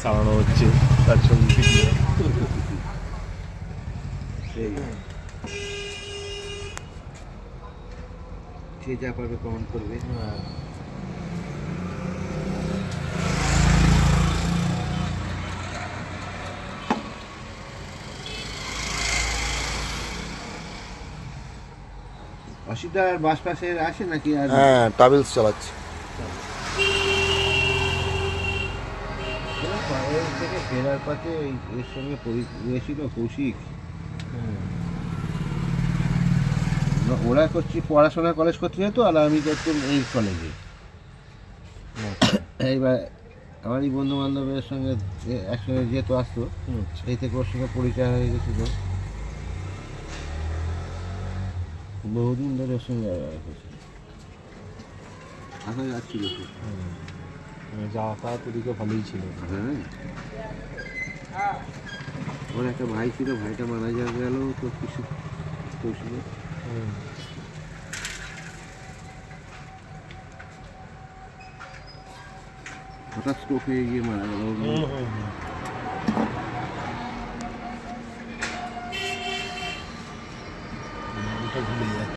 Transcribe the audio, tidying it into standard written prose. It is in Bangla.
সারানো হচ্ছে তার ছবি ভিডিও। সে যা পারবে প্রমাণ করবে। অসুবিধা আর বাস পাশে আসে নাকি? আর হ্যাঁ, ট্রাভেলস চালাচ্ছে। থেকে ফেরার পথে এর সঙ্গে ছিল কৌশিক। ওরা করছি পড়াশোনা কলেজ করতে যেত, আর আমি করতাম এই কলেজে। এইবার আমারই বন্ধু বান্ধবের সঙ্গে একসঙ্গে যেহেতু আসতো, সেই থেকে ওর সঙ্গে পরিচয় হয়ে গেছিল। বহুদিন ধরে ওর সঙ্গে আসা যাচ্ছিল। যাতায়াত ওদিকে ভালোই ছিল। হ্যাঁ, ওর একটা ভাই ছিল, ভাইটা মারা গেল তো কিছু কৌশলে। হঠাৎ স্ট্রোক হয়ে গিয়ে মারা গেল।